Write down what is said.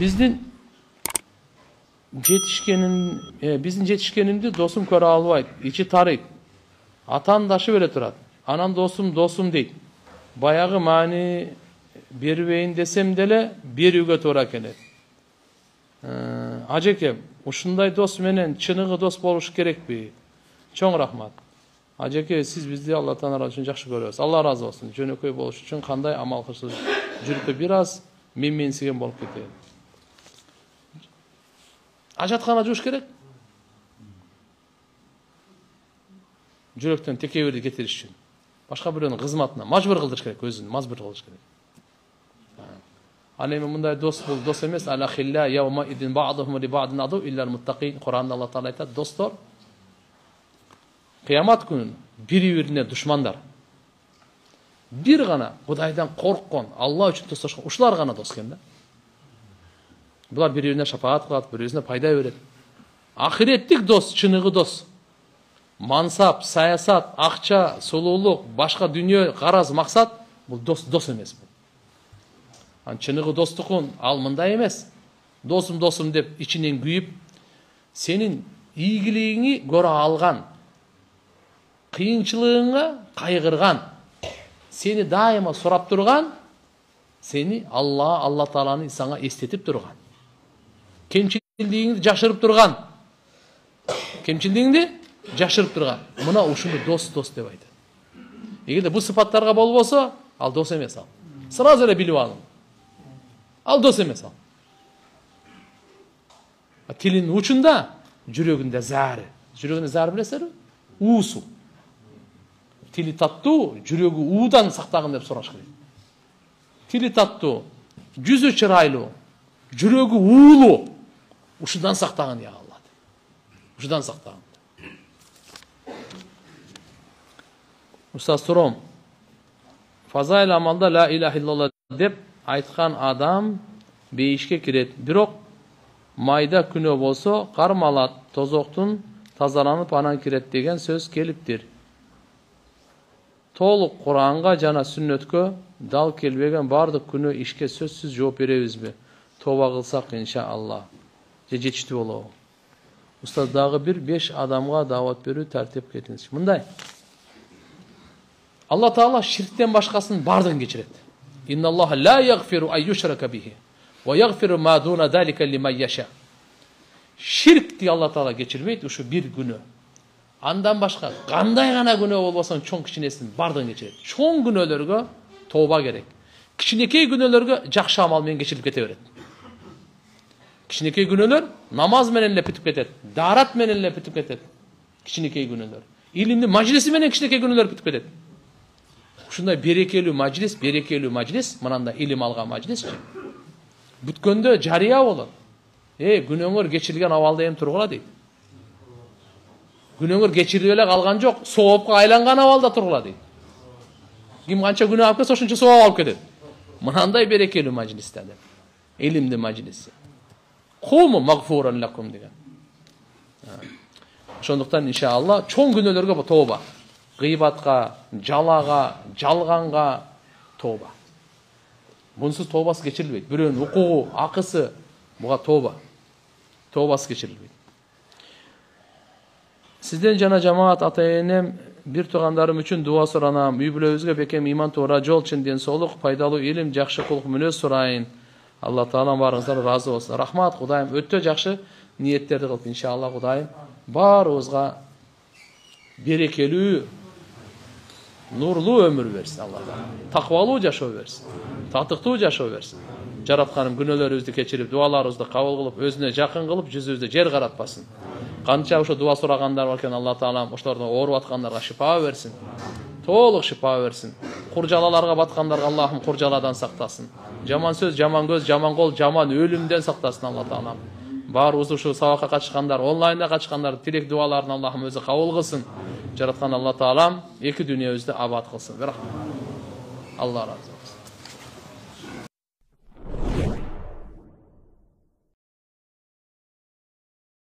Биздин жетишкенимди досум көрө албайт, ичи тарыйт. Атаандашы беле турат. Анан досум дейт. Баягы маани бербейин десем деле берүүгө туура келет. Ажеке, ушундай дос менен чыныгы дос болуш керекпи? Чоң рахмат. Ажеке, сиз бизди Алла Таала үчүн жакшы көрөсүз. Алла разы болсун. Жөнөкөй болуш үчүн кандай амал кылсыз? Жүрүккө бир аз менсиген болуп кетет. Ажаткана жууш керек. Жүрөктөн текебирди кетириш үчүн. Башка бирөөнүн кызматына мажбур кылдырыш керек, өзүн мажбур кылыш керек. Ал эми мындай дос бул дос эмес. Ала хилла яума идин ба'духум ли ба'дин аду иллал муттакин. Кур'анда Алла Таала айтат, достор кыямат күнүн бири-бирине душмандар. Бир гана Кудайдан корккон, Алла үчүн достошкон ушулар гана дос экен да. Булар бири-бирине шафаат кылат, бири-бирине пайда берет. Ахиреттик дос, чыныгы дос. Мансап, саясат, акча, сулуулук, башка дүнүйө, караз, максат бул дос эмес бул. Чыныгы достукун ал мындай эмес. Досум деп ичинен күйүп, сенин ийгилигиңи көрө алган, кыйынчылыгыңа кайгырган, сени дайыма сурап турган, сени Алла Тааланы сага эстетип турган, кемчилдигиңди жашырып турган, мына ушуну дос деп айтат. Эгерде бул сыпаттарга болбосо, ал дос эмес ал. Сразу эле билип алың. Ал дос эмес ал. Тилинин учунда, жүрөгүндө заары. Жүрөгүндө заары билесиңерби? Уусу. Тили таттуу, жүрөгү уудан сактагын деп сураш керек. Тили таттуу, жүзү чырайлуу, жүрөгү уулуу. Ушудан сактаган я Алла. Ушудан сактаган. Устаз суром. Фазайл амалда ла илаха иллаллах деп айткан адам бейишке кирет. Бирок майда күнөө болсо кармалат, тозоктун тазаланып анан кирет деген сөз келиптир. Толук Куранга жана сүннөткө дал келбеген бардык күнөө ишке сөзсүз жооп беребизби? Тоба кылсак иншалла. Жетиштүү болобу. Устаз дагы 5 адамга даават берүү тартип кетиңиз. Мындай. Алла Таала ширктен башкасын бардыгын кечирет. Инналлаха ла ягфиру ан юшрака бихи ва ягфиру ма дуна залика лиман яша. Ширкти Алла Таала кечирбейт, ушу бир күнөө. Андан башка кандай гана күнөө болбосун чоң кичинесин бардыгын кечирет. Чоң күнөөлөргө тооба керек. Кичинекей күнөөлөргө жакшы амал менен кечирип кете берет. Кичинекей күнөөлөр намаз менен эле бүтүп кетет, даарат менен эле бүтүп кетет. Кичинекей күнөөлөр. Илимдин мажлиси менен кичинекей күнөөлөр бүтүп кетет. Ушундай берекелүү мажлис, мынандай илим алган мажлис бүткөндө жарыя болот. Күнөөңөр кечирилген абалда эми тургула дейт. Күнөөңөр кечирип эле калган жок, соопко айланган абалда тургула дейт. Ким канча күнөө алып кетсе, ошончо сооп алып кетет. Мынандай берекелүү мажлисте деп. Илимдин мажлиси. Куму магфуран лакум деген. Ошондуктан иншалла чоң күнөөлөргө тооба. Гыйбатка, жалага, жалганга тооба. Бунсуз тообасы кечирилбейт. Бирөөнүн укугу, акысы буга тооба. Тообасы кечирилбейт. Сизден жана жамаат ата-энем бир туугандарым үчүн дуа суранам. Үй бүлөбүзгө бекем иман туура жол, чын ден соолук, пайдалуу илим, жакшы кулк мүнөз сурайын. Алла Таала барыңыздар разы болсун. Рахмат Кудайым, өтө жакшы ниеттерди кылып, иншалла Кудайым баарыбызга берекелүү, нурлуу өмүр берсин Алла Таала. Таквалуу жашоо берсин. Татыктуу жашоо берсин. Жаратканым күнөөлөрүбүздү кечирип, дуаларыбызды кабыл кылып, өзүнө жакын кылып, жүзүбүздү жер каратпасын. Канча ошо дуа сурагандар бар экен, Алла Таала ошолордун ооруп аткандарга шифа берсин. Толук шифа берсин. Куржалаларга баткандарга Аллахым куржаладан сактасын. Жаман сөз, жаман көз, жаман кол, жаман өлүмдөн сактасын Алла Таала. Баарыбыз ушу сабакка катышкандар, онлайнда катышкандар, тилек дуаларын Аллахым өзү кабыл кылсын. Жараткан Алла Таалам эки дүйнөбүздү абад кылсын. Алла разы.